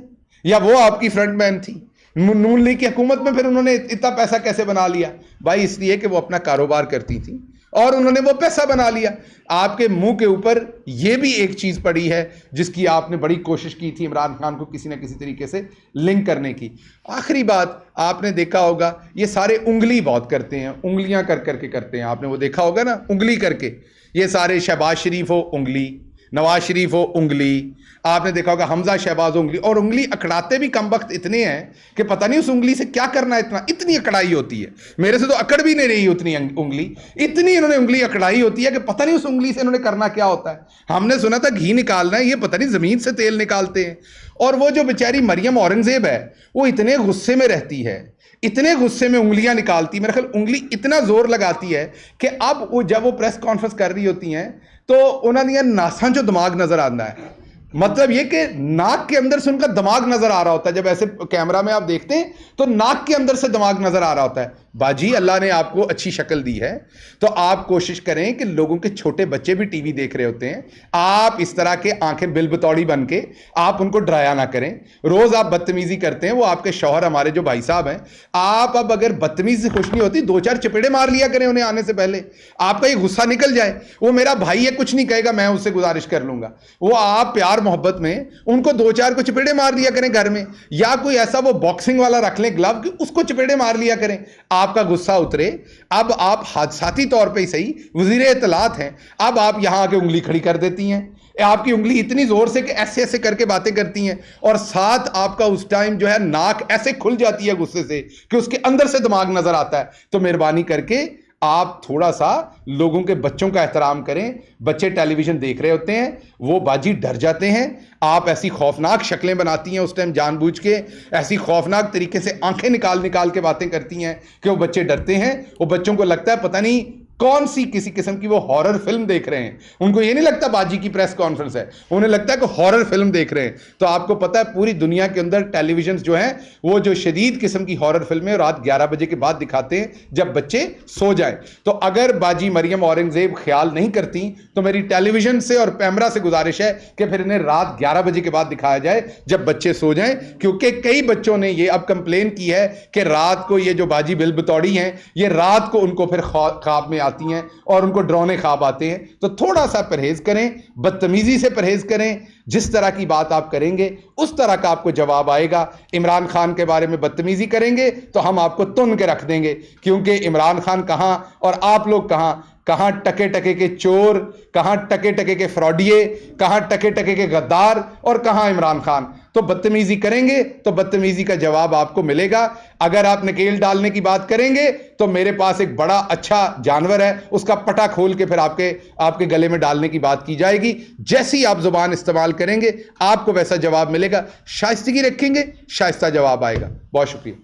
یا وہ آپ کی فرنٹ مین تھی؟ نون لیگ کی حکومت میں پھر انہوں نے اتنا پیسہ کیسے بنا لیا؟ بھائی اس لیے کہ وہ اپنا کاروبار کرتی تھی اور انہوں نے وہ پیسہ بنا لیا. آپ کے منہ کے اوپر یہ بھی ایک چیز پڑی ہے جس کی آپ نے بڑی کوشش کی تھی عمران خان کو کسی نہ کسی طریقے سے لنک کرنے کی. آخری بات، آپ نے دیکھا ہوگا یہ سارے انگلی بہت کرتے ہیں، انگلیاں کر کر کے کرتے ہیں. آپ نے وہ دیکھا ہوگا نا، انگلی کر کے. یہ سارے شہباز شریف ہو انگلی، نواز شریف ہو انگلی، آپ نے دیکھا ہوگا حمزہ شہباز انگلی. اور انگلی اکڑاتے بھی کم وقت اتنے ہیں کہ پتہ نہیں اس انگلی سے کیا کرنا ہے. اتنی اکڑائی ہوتی ہے، میرے سے تو اکڑ بھی نہیں رہی اتنی انگلی. اتنی انہوں نے انگلی اکڑائی ہوتی ہے کہ پتہ نہیں اس انگلی سے انہوں نے کرنا کیا ہوتا ہے. ہم نے سنا تھا گھی نکالنا ہے، یہ پتہ نہیں زمین سے تیل نکالتے ہیں. اور وہ جو بیچاری مریم اورنگزیب ہے وہ اتنے غصے میں رہتی ہے، اتنے غصے میں انگلیاں نکالتی، میرے خیال انگلی اتنا زور لگاتی ہے کہ اب وہ جب وہ پریس کانفرنس کر رہی ہوتی ہیں تو انہوں نے ناساں جو دماغ نظر آتا ہے. مطلب یہ کہ ناک کے اندر سے ان کا دماغ نظر آ رہا ہوتا ہے. جب ایسے کیمرہ میں آپ دیکھتے ہیں تو ناک کے اندر سے دماغ نظر آ رہا ہوتا ہے. باجی اللہ نے آپ کو اچھی شکل دی ہے تو آپ کوشش کریں کہ لوگوں کے چھوٹے بچے بھی ٹی وی دیکھ رہے ہوتے ہیں, آپ اس طرح کے آنکھیں بل بتوڑی بن کے آپ ان کو ڈرایا نہ کریں. روز آپ بدتمیزی کرتے ہیں, وہ آپ کے شوہر ہمارے جو بھائی صاحب ہیں, آپ اب اگر بدتمیزی سے خوش نہیں ہوتی 2-4 چپیڑے مار لیا کریں انہیں آنے سے پہلے, آپ کا یہ غصہ نکل جائے. وہ میرا بھائی ہے کچھ نہیں کہے گا, میں اس سے گزارش کر لوں گا. وہ آپ پیار محبت میں ان کو 2-4 کو چپیڑے مار لیا کریں گھر میں, یا کوئی ایسا وہ باکسنگ والا رکھ لیں گلو کہ اس کو چپیڑے مار لیا کریں, آپ کا غصہ اترے. اب آپ حادثاتی طور پہ ہی صحیح وزیر اطلاعات ہیں, اب آپ یہاں آ کے انگلی کھڑی کر دیتی ہیں. آپ کی انگلی اتنی زور سے کہ ایسے ایسے کر کے باتیں کرتی ہیں, اور ساتھ آپ کا اس ٹائم جو ہے ناک ایسے کھل جاتی ہے غصے سے کہ اس کے اندر سے دماغ نظر آتا ہے. تو مہربانی کر کے آپ تھوڑا سا لوگوں کے بچوں کا احترام کریں. بچے ٹیلی ویژن دیکھ رہے ہوتے ہیں, وہ باجی ڈر جاتے ہیں. آپ ایسی خوفناک شکلیں بناتی ہیں اس ٹائم جان بوجھ کے, ایسی خوفناک طریقے سے آنکھیں نکال نکال کے باتیں کرتی ہیں کہ وہ بچے ڈرتے ہیں. وہ بچوں کو لگتا ہے پتہ نہیں کون سی کسی قسم کی وہ ہارر فلم دیکھ رہے ہیں. ان کو یہ نہیں لگتا باجی کی پریس کانفرنس ہے, انہیں لگتا ہے کہ ہارر فلم دیکھ رہے ہیں. تو آپ کو پتہ ہے پوری دنیا کے اندر ٹیلی ویژنز جو ہیں وہ جو شدید قسم کی ہارر فلمیں رات 11 بجے کے بعد دکھاتے ہیں جب بچے سو جائیں. تو اگر باجی مریم اورنگزیب خیال نہیں کرتی تو میری ٹیلی ویژن سے اور پیمرا سے گزارش ہے کہ پھر انہیں رات 11 بجے کے بعد دکھایا جائے جب بچے سو جائیں. کیونکہ کئی بچوں نے یہ اب کمپلین کی ہے کہ رات کو یہ جو باجی بل بتوڑی ہیں یہ رات کو ان کو پھر خواب میں آتی ہیں اور ان کو ڈرونے خواب آتے ہیں. تو تھوڑا سا پرہیز کریں, بدتمیزی سے پرہیز کریں. جس طرح کی بات آپ کریں گے اس طرح کا آپ کو جواب آئے گا. عمران خان کے بارے میں بدتمیزی کریں گے تو ہم آپ کو تن کے رکھ دیں گے, کیونکہ عمران خان کہاں اور آپ لوگ کہاں ٹکے ٹکے کے چور, کہاں ٹکے ٹکے کے فراڈیے, کہاں ٹکے ٹکے کے غدار, اور کہاں عمران خان. تو بدتمیزی کریں گے تو بدتمیزی کا جواب آپ کو ملے گا. اگر آپ نکیل ڈالنے کی بات کریں گے تو میرے پاس ایک بڑا اچھا جانور ہے, اس کا پٹا کھول کے پھر آپ کے گلے میں ڈالنے کی بات کی جائے گی. جیسی آپ زبان استعمال کریں گے آپ کو ویسا جواب ملے گا. شائستگی رکھیں گے شائستہ جواب آئے گا. بہت شکریہ.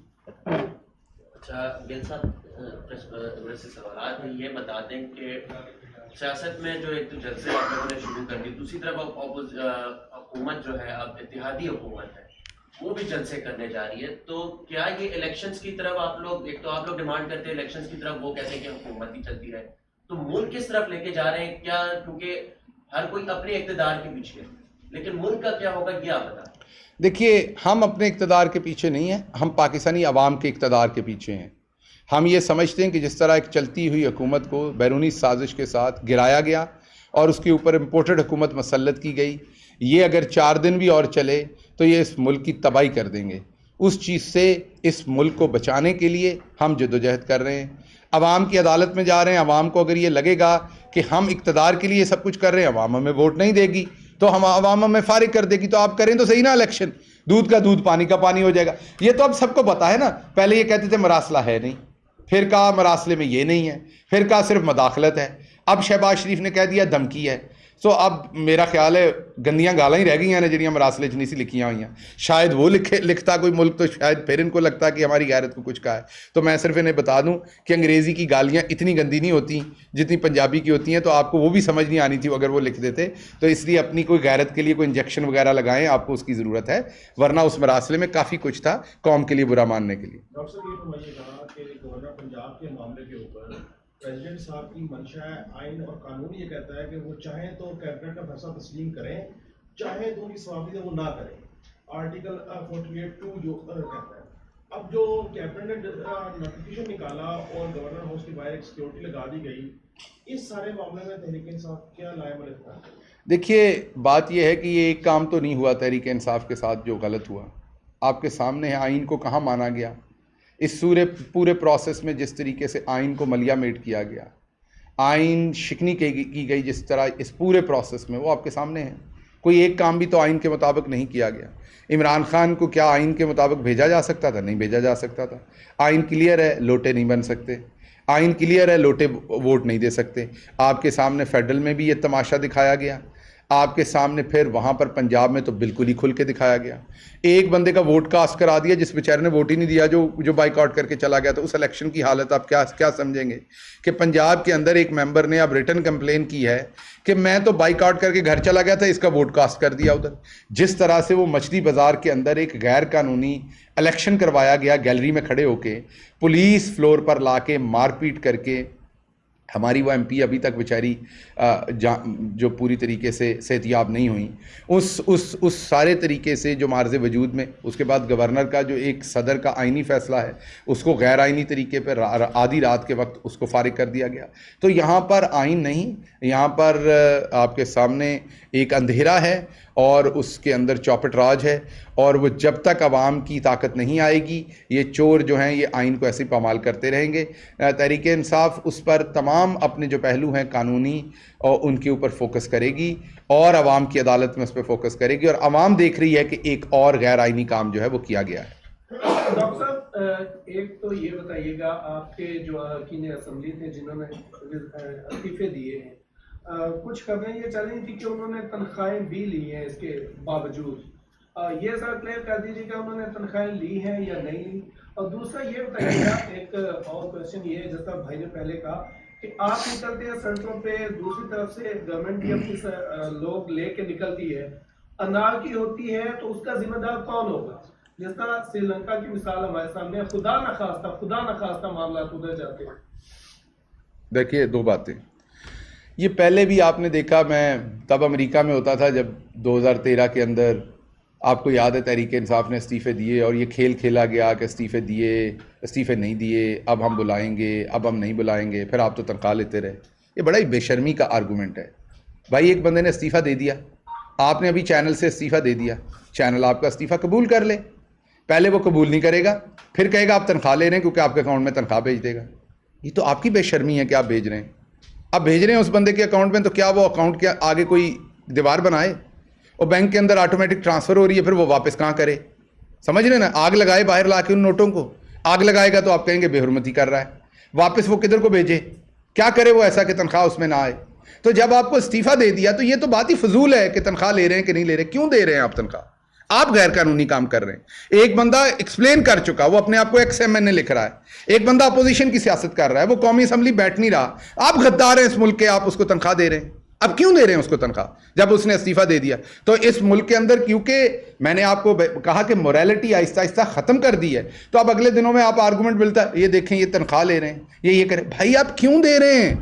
اچھا گل صاحب, سوالات میں یہ بتا دیں کہ سیاست میں جو ایک تو جلسے آپ لوگوں نے شروع کر دی, دوسری طرف حکومت جو ہے اب اتحادی حکومت ہے وہ بھی جلسے کرنے جا رہی ہے. تو کیا یہ الیکشنز کی طرف آپ لوگ, ایک تو آپ لوگ ڈیمانڈ کرتے ہیں الیکشنز کی طرف, وہ کہتے ہیں کہ حکومت ہی چلتی رہے, تو ملک کس طرف لے کے جا رہے ہیں کیا؟ کیونکہ ہر کوئی اپنے اقتدار کے پیچھے ہے, لیکن ملک کا کیا ہوگا یہ آپ بتائیں. دیکھیے ہم اپنے اقتدار کے پیچھے نہیں ہیں, ہم پاکستانی عوام کے اقتدار کے پیچھے ہیں. ہم یہ سمجھتے ہیں کہ جس طرح ایک چلتی ہوئی حکومت کو بیرونی سازش کے ساتھ گرایا گیا اور اس کے اوپر امپورٹڈ حکومت مسلط کی گئی, یہ اگر 4 دن بھی اور چلے تو یہ اس ملک کی تباہی کر دیں گے. اس چیز سے اس ملک کو بچانے کے لیے ہم جدوجہد کر رہے ہیں, عوام کی عدالت میں جا رہے ہیں. عوام کو اگر یہ لگے گا کہ ہم اقتدار کے لیے سب کچھ کر رہے ہیں, عوام ہمیں ووٹ نہیں دے گی تو ہم عوام ہمیں فارغ کر دے گی, تو آپ کریں تو صحیح نا الیکشن, دودھ کا دودھ پانی کا پانی ہو جائے گا. یہ تو اب سب کو پتا ہے نا. پہلے یہ کہتے تھے مراسلہ ہے نہیں, پھر کہا مراسلے میں یہ نہیں ہے, پھر کہا صرف مداخلت ہے, اب شہباز شریف نے کہہ دیا دھمکی ہے. سو اب میرا خیال ہے گندیاں گالاں ہی رہ گئی ہیں جڑیاں مراسلے نہیں سی لکھیاں ہوئی ہیں. شاید وہ لکھتا کوئی ملک تو شاید پھر ان کو لگتا کہ ہماری غیرت کو کچھ کہا ہے. تو میں صرف انہیں بتا دوں کہ انگریزی کی گالیاں اتنی گندی نہیں ہوتی جتنی پنجابی کی ہوتی ہیں, تو آپ کو وہ بھی سمجھ نہیں آنی تھی اگر وہ لکھ دیتے. تو اس لیے اپنی کوئی غیرت کے لیے کوئی انجیکشن وغیرہ لگائیں, آپ کو اس کی ضرورت ہے, ورنہ اس مراسلے میں کافی کچھ تھا قوم کے لیے برا ماننے کے لیے. ڈاکٹر صاحب یہ فرمائیے گا کہ گورنر پنجاب کے معاملے کے اوپر پریزیڈنٹ صاحب کی منشا ہے, آئین اور قانون یہ کہتا ہے کہ وہ چاہیں تو کیبنٹ کا فیصلہ تسلیم کریں, چاہیں تو ان کی سوابی ہے وہ نہ کریں. آرٹیکل 48(2) جو کہتا ہے. اب جو کیبنٹ نے نوٹیفیکیشن نکالا اور گورنر ہاؤس کے باہر ایک سیکورٹی لگا دی گئی, اس سارے معاملے میں تحریک انصاف کیا لائے عمل اختیار کرے؟ دیکھیے بات یہ ہے کہ یہ ایک کام تو نہیں ہوا تحریک انصاف کے ساتھ جو غلط ہوا, آپ کے سامنے ہے آئین کو کہاں مانا گیا. اس پورے پروسیس میں جس طریقے سے آئین کو ملیا میٹ کیا گیا, آئین شکنی کی گئی جس طرح اس پورے پروسیس میں, وہ آپ کے سامنے ہے. کوئی ایک کام بھی تو آئین کے مطابق نہیں کیا گیا. عمران خان کو کیا آئین کے مطابق بھیجا جا سکتا تھا؟ نہیں بھیجا جا سکتا تھا. آئین کلیئر ہے, لوٹے نہیں بن سکتے. آئین کلیئر ہے, لوٹے ووٹ نہیں دے سکتے. آپ کے سامنے فیڈرل میں بھی یہ تماشا دکھایا گیا. آپ کے سامنے پھر وہاں پر پنجاب میں تو بالکل ہی کھل کے دکھایا گیا. ایک بندے کا ووٹ کاسٹ کرا دیا جس بیچارے نے ووٹ ہی نہیں دیا, جو بائک آؤٹ کر کے چلا گیا. تو اس الیکشن کی حالت آپ کیا سمجھیں گے کہ پنجاب کے اندر ایک ممبر نے اب ریٹن کمپلین کی ہے کہ میں تو بائک آؤٹ کر کے گھر چلا گیا تھا, اس کا ووٹ کاسٹ کر دیا ادھر. جس طرح سے وہ مچھلی بازار کے اندر ایک غیر قانونی الیکشن کروایا گیا گیلری میں کھڑے ہو کے, پولیس فلور پر لا کے مار پیٹ کر کے, ہماری وہ ایم پی ابھی تک بیچاری جو پوری طریقے سے صحتیاب نہیں ہوئیں, اس سارے طریقے سے جو معرض وجود میں, اس کے بعد گورنر کا جو ایک صدر کا آئینی فیصلہ ہے اس کو غیر آئینی طریقے پر آدھی رات کے وقت اس کو فارغ کر دیا گیا. تو یہاں پر آئین نہیں, یہاں پر آپ کے سامنے ایک اندھیرا ہے اور اس کے اندر چوپٹ راج ہے, اور وہ جب تک عوام کی طاقت نہیں آئے گی یہ چور جو ہیں یہ آئین کو ایسے پامال کرتے رہیں گے. تحریک انصاف اس پر تمام اپنے جو پہلو ہیں قانونی اور ان کے اوپر فوکس کرے گی, اور عوام کی عدالت میں اس پہ فوکس کرے گی, اور عوام دیکھ رہی ہے کہ ایک اور غیر آئینی کام جو ہے وہ کیا گیا ہے. ڈاکٹر صاحب ایک تو یہ بتائیے گا, آپ کے جو اراکین اسمبلی تھے جنہوں نے استعفے دیے ہیں, کچھ خبریں یہ چل رہی تھی کہ انہوں نے تنخواہیں بھی لی ہیں اس کے باوجود, یہ ذرا کلیئر کر دیجیے کہ انہوں نے تنخواہیں لی ہیں یا نہیں لی. اور دوسرا یہ بتائیے گا, ایک اور کوشچن یہ ہے جس طرح بھائی نے پہلے کہا کہ آپ نکلتے ہیں سڑکوں پہ, دوسری طرف سے گورنمنٹ بھی اپنی لوگ لے کے نکلتی ہے, انار کی ہوتی ہے تو اس کا ذمہ دار کون ہوگا؟ جس طرح سری لنکا کی مثال ہمارے سامنے, خدا نخواستہ معاملات ادھر جاتے ہیں. دیکھیے دو باتیں, یہ پہلے بھی آپ نے دیکھا, میں تب امریکہ میں ہوتا تھا جب 2013 کے اندر, آپ کو یاد ہے تحریک انصاف نے استعفے دیے اور یہ کھیل کھیلا گیا کہ استعفے نہیں دیے, اب ہم بلائیں گے, اب ہم نہیں بلائیں گے, پھر آپ تو تنخواہ لیتے رہے. یہ بڑا ہی بے شرمی کا آرگومنٹ ہے. بھائی ایک بندے نے استعفیٰ دے دیا, آپ نے ابھی چینل سے استعفیٰ دے دیا, چینل آپ کا استعفیٰ قبول کر لے. پہلے وہ قبول نہیں کرے گا, پھر کہے گا آپ تنخواہ لے رہے ہیں کیونکہ آپ کے اکاؤنٹ میں تنخواہ بھیج دے گا. یہ تو آپ کی بے شرمی ہے کہ آپ بھیج رہے ہیں. اب بھیج رہے ہیں اس بندے کے اکاؤنٹ میں, تو کیا وہ اکاؤنٹ کے آگے کوئی دیوار بنائے, اور بینک کے اندر آٹومیٹک ٹرانسفر ہو رہی ہے, پھر وہ واپس کہاں کرے؟ سمجھ رہے نا, آگ لگائے باہر لا کے ان نوٹوں کو, آگ لگائے گا تو آپ کہیں گے بے حرمتی کر رہا ہے, واپس وہ کدھر کو بھیجے, کیا کرے وہ ایسا کہ تنخواہ اس میں نہ آئے؟ تو جب آپ کو استعفیٰ دے دیا تو یہ تو بات ہی فضول ہے کہ تنخواہ لے رہے ہیں کہ نہیں لے رہے. کیوں دے رہے ہیں آپ تنخواہ؟ آپ غیر قانونی کام کر رہے ہیں. ایک بندہ ایکسپلین کر چکا, وہ اپنے آپ کو ایکس ایم این اے لکھ رہا ہے, ایک بندہ اپوزیشن کی سیاست کر رہا ہے, وہ قومی اسمبلی بیٹھ نہیں رہا, آپ غدار ہیں اس ملک کے, آپ اس کو تنخواہ دے رہے ہیں. اب کیوں دے رہے ہیں اس کو تنخواہ جب اس نے استعفیٰ دے دیا؟ تو اس ملک کے اندر, کیونکہ میں نے آپ کو کہا کہ موریلٹی آہستہ آہستہ ختم کر دی ہے, تو اب اگلے دنوں میں آپ آرگومنٹ ملتا ہے, یہ دیکھیں یہ تنخواہ لے رہے ہیں, یہ کریں. بھائی آپ کیوں دے رہے ہیں؟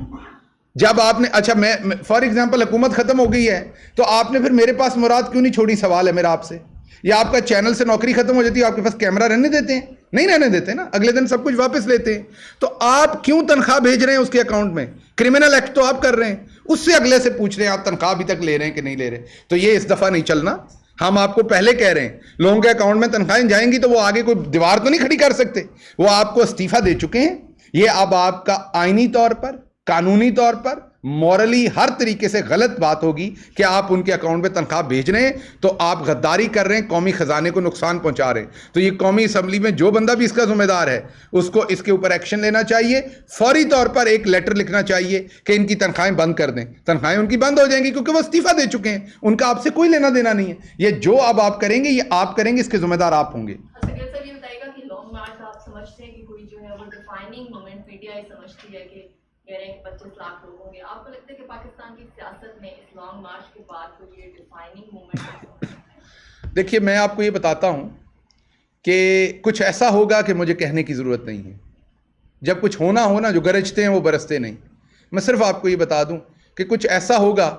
جب آپ نے, اچھا میں فار ایگزامپل حکومت ختم ہو گئی ہے تو آپ نے پھر میرے پاس مراد کیوں نہیں چھوڑی؟ سوال ہے میرا آپ سے. یا آپ کا چینل سے نوکری ختم ہو جاتی ہے, آپ کے پاس کیمرہ رہنے دیتے ہیں؟ نہیں رہنے دیتے نا, اگلے دن سب کچھ واپس لیتے ہیں. تو آپ کیوں تنخواہ بھیج رہے ہیں اس کے اکاؤنٹ میں؟ کرمنل ایکٹ تو آپ کر رہے ہیں, اس سے اگلے سے پوچھ رہے ہیں آپ تنخواہ ابھی تک لے رہے ہیں کہ نہیں لے رہے. تو یہ اس دفعہ نہیں چلنا. ہم آپ کو پہلے کہہ رہے ہیں لوگوں کے اکاؤنٹ میں تنخواہیں جائیں گی تو وہ آگے کوئی دیوار تو نہیں کھڑی کر سکتے. وہ آپ کو استعفیٰ دے چکے ہیں, یہ اب آپ کا آئینی طور پر, قانونی طور پر, مورلی ہر طریقے سے غلط بات ہوگی کہ آپ ان کے اکاؤنٹ میں تنخواہ بھیج رہے ہیں. تو آپ غداری کر رہے ہیں, قومی خزانے کو نقصان پہنچا رہے ہیں. تو یہ قومی اسمبلی میں جو بندہ بھی اس کا ذمہ دار ہے اس کو اس کے اوپر ایکشن لینا چاہیے, فوری طور پر ایک لیٹر لکھنا چاہیے کہ ان کی تنخواہیں بند کر دیں. تنخواہیں ان کی بند ہو جائیں گی کیونکہ وہ استعفیٰ دے چکے ہیں, ان کا آپ سے کوئی لینا دینا نہیں ہے. یہ جو اب آپ کریں گے یہ آپ کریں گے, اس کے ذمہ دار آپ ہوں گے. سمجھتے ہیں کہ کوئی جو ہے وہ defining moment P T I سمجھتی ہے کہ کہہ رہے ہیں کہ 25 لاکھ لوگ ہوں گے. آپ کو لگتا ہے کہ پاکستان کی سیاست میں اس لانگ مارچ کے بعد کوئی یہ ڈیفائننگ مومنٹ؟ دیکھیے میں آپ کو یہ بتاتا ہوں کہ کچھ ایسا ہوگا کہ مجھے کہنے کی ضرورت نہیں ہے. جب کچھ ہونا جو گرجتے ہیں وہ برستے نہیں. میں صرف آپ کو یہ بتا دوں کہ کچھ ایسا ہوگا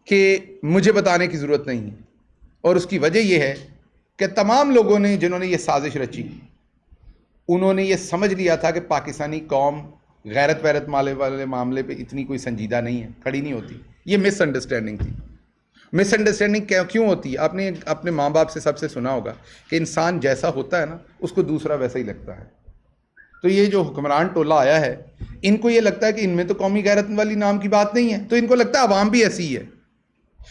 کہ مجھے بتانے کی ضرورت نہیں ہے, اور اس کی وجہ یہ ہے کہ تمام لوگوں نے جنہوں نے یہ سازش رچی, انہوں نے یہ سمجھ لیا تھا کہ پاکستانی قوم غیرت ویرت والے معاملے پہ اتنی کوئی سنجیدہ نہیں ہے, کھڑی نہیں ہوتی. یہ مس انڈرسٹینڈنگ تھی. مس انڈرسٹینڈنگ کیوں ہوتی ہے؟ آپ نے اپنے ماں باپ سے سب سے سنا ہوگا کہ انسان جیسا ہوتا ہے نا اس کو دوسرا ویسا ہی لگتا ہے. تو یہ جو حکمران ٹولہ آیا ہے, ان کو یہ لگتا ہے کہ ان میں تو قومی غیرت والی نام کی بات نہیں ہے, تو ان کو لگتا ہے عوام بھی ایسی ہی ہے.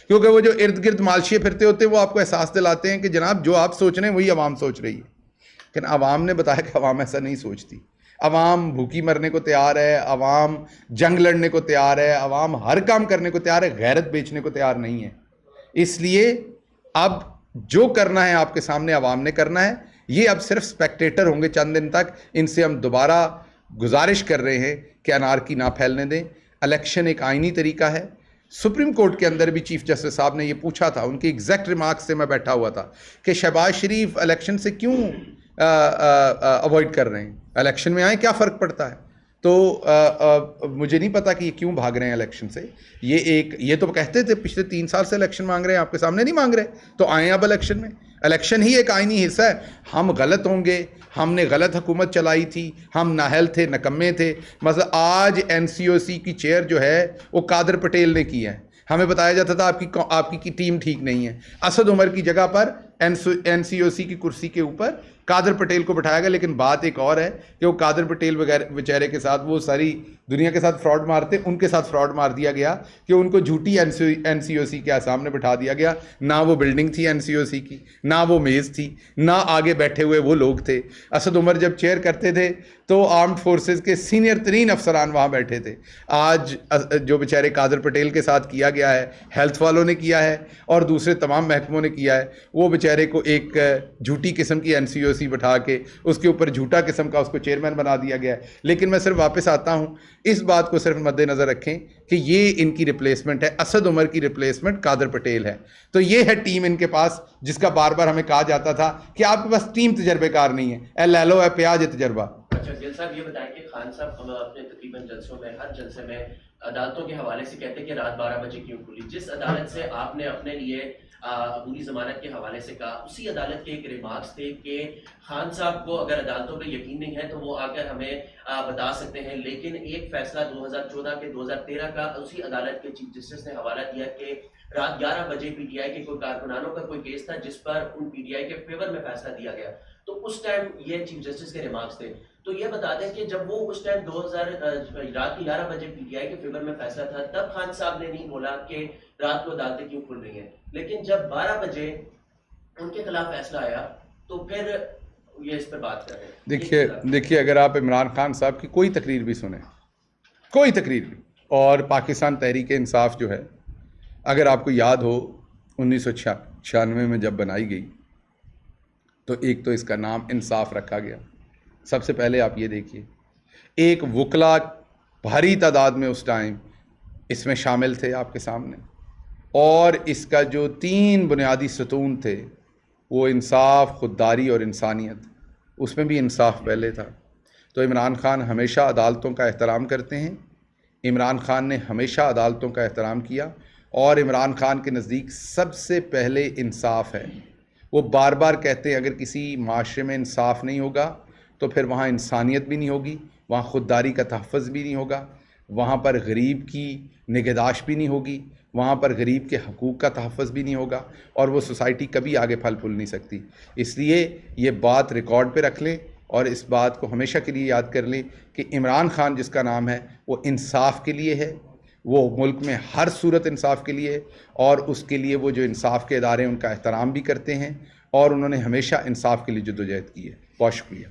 کیونکہ وہ جو ارد گرد مالشیے پھرتے ہوتے ہیں وہ آپ کو احساس دلاتے ہیں کہ جناب جو آپ سوچ رہے ہیں وہی عوام سوچ رہی ہے. لیکن عوام نے بتایا کہ عوام ایسا نہیں سوچتی. عوام بھوکی مرنے کو تیار ہے, عوام جنگ لڑنے کو تیار ہے, عوام ہر کام کرنے کو تیار ہے, غیرت بیچنے کو تیار نہیں ہے. اس لیے اب جو کرنا ہے آپ کے سامنے عوام نے کرنا ہے. یہ اب صرف سپیکٹیٹر ہوں گے چند دن تک. ان سے ہم دوبارہ گزارش کر رہے ہیں کہ انارکی نہ پھیلنے دیں. الیکشن ایک آئینی طریقہ ہے. سپریم کورٹ کے اندر بھی چیف جسٹس صاحب نے یہ پوچھا تھا, ان کی ایگزیکٹ ریمارکس سے میں بیٹھا ہوا تھا, کہ شہباز شریف الیکشن سے کیوں اوائڈ کر رہے ہیں, الیکشن میں آئیں, کیا فرق پڑتا ہے. تو مجھے نہیں پتا کہ یہ کیوں بھاگ رہے ہیں الیکشن سے. یہ تو کہتے تھے پچھلے 3 سال سے الیکشن مانگ رہے ہیں, آپ کے سامنے نہیں مانگ رہے, تو آئیں اب الیکشن میں. الیکشن ہی ایک آئینی حصہ ہے. ہم غلط ہوں گے, ہم نے غلط حکومت چلائی تھی, ہم نااہل تھے, نکمے تھے. مثلا آج NCOC کی چیئر جو ہے وہ قادر پٹیل نے کی ہے. ہمیں بتایا جاتا تھا آپ کی ٹیم ٹھیک نہیں ہے. اسد عمر کی جگہ پر NCOC کی کرسی کے اوپر قادر پٹیل کو بٹھایا گیا. لیکن بات ایک اور ہے کہ وہ قادر پٹیل بیچارے کے ساتھ, وہ ساری دنیا کے ساتھ فراڈ مارتے, ان کے ساتھ فراڈ مار دیا گیا کہ ان کو جھوٹی NCOC کے سامنے بٹھا دیا گیا. نہ وہ بلڈنگ تھی NCOC کی, نہ وہ میز تھی, نہ آگے بیٹھے ہوئے وہ لوگ تھے. اسد عمر جب چیئر کرتے تھے تو آرمڈ فورسز کے سینئر ترین افسران وہاں بیٹھے تھے. آج جو بیچارے قادر پٹیل کے ساتھ کیا گیا ہے, ہیلتھ والوں نے کیا ہے اور دوسرے تمام محکموں نے کیا ہے, وہ بیچارے کو ایک جھوٹی قسم کی NCOC بٹھا کے اس کے اوپر جھوٹا قسم کا اس کو چیئرمین بنا دیا گیا ہے. لیکن میں صرف واپس آتا ہوں, اس بات کو صرف مد نظر رکھیں کہ یہ ان کی ریپلیسمنٹ ہے, اسد عمر کی ریپلیسمنٹ قادر پٹیل ہے. تو یہ ہے ٹیم ان کے پاس, جس کا بار بار ہمیں کہا جاتا تھا کہ آپ کے پاس ٹیم تجربے کار نہیں ہے. اے لے لو اے پیاز تجربہ. اچھا گل صاحب یہ بتائیں کہ خان صاحب اپنے تقریباً جلسوں میں, ہر جلسے میں عدالتوں کے حوالے سے کہتے ہیں کہ رات 12 بجے کیوں کھلی. جس عدالت سے آپ نے اپنے لیے عبوری ضمانت کے حوالے سے کہا, اسی عدالت کے ایک ریمارکس تھے کہ خان صاحب کو اگر عدالتوں پہ یقین نہیں ہے تو وہ آ کر ہمیں بتا سکتے ہیں. لیکن ایک فیصلہ 2014 کے 2013 کا اسی عدالت کے چیف جسٹس نے حوالہ دیا کہ رات 11 بجے PTI کے کوئی کارکنانوں کا کوئی کیس تھا جس پر ان PTI کے فیور میں فیصلہ دیا گیا. تو اس ٹائم یہ چیف جسٹس کے ریمارکس تھے. تو یہ بتا دیں کہ جب وہ اس ٹائم رات 11 بجے PTI کے فیور میں فیصلہ تھا, تب خان صاحب نے نہیں بولا کہ رات کو عدالتیں کیوں کھل رہی ہیں. لیکن جب 12 بجے ان کے خلاف فیصلہ آیا تو پھر یہ اس پہ بات کر رہے ہیں. دیکھیے اگر آپ عمران خان صاحب کی کوئی تقریر بھی سنیں, کوئی تقریر بھی, اور پاکستان تحریک انصاف جو ہے, اگر آپ کو یاد ہو 1996 میں جب بنائی گئی تو ایک تو اس کا نام انصاف رکھا گیا. سب سے پہلے آپ یہ دیکھیے, ایک وکلا بھاری تعداد میں اس ٹائم اس میں شامل تھے آپ کے سامنے, اور اس کا جو 3 بنیادی ستون تھے وہ انصاف, خودداری اور انسانیت, اس میں بھی انصاف پہلے تھا. تو عمران خان ہمیشہ عدالتوں کا احترام کرتے ہیں. عمران خان نے ہمیشہ عدالتوں کا احترام کیا, اور عمران خان کے نزدیک سب سے پہلے انصاف ہے. وہ بار بار کہتے ہیں اگر کسی معاشرے میں انصاف نہیں ہوگا تو پھر وہاں انسانیت بھی نہیں ہوگی, وہاں خودداری کا تحفظ بھی نہیں ہوگا, وہاں پر غریب کی نگہداشت بھی نہیں ہوگی, وہاں پر غریب کے حقوق کا تحفظ بھی نہیں ہوگا, اور وہ سوسائٹی کبھی آگے پھل پھول نہیں سکتی. اس لیے یہ بات ریکارڈ پہ رکھ لیں اور اس بات کو ہمیشہ کے لیے یاد کر لیں کہ عمران خان جس کا نام ہے وہ انصاف کے لیے ہے, وہ ملک میں ہر صورت انصاف کے لیے ہے, اور اس کے لیے وہ جو انصاف کے ادارے ہیں ان کا احترام بھی کرتے ہیں, اور انہوں نے ہمیشہ انصاف کے لیے جدوجہد کی ہے. بہت شکریہ.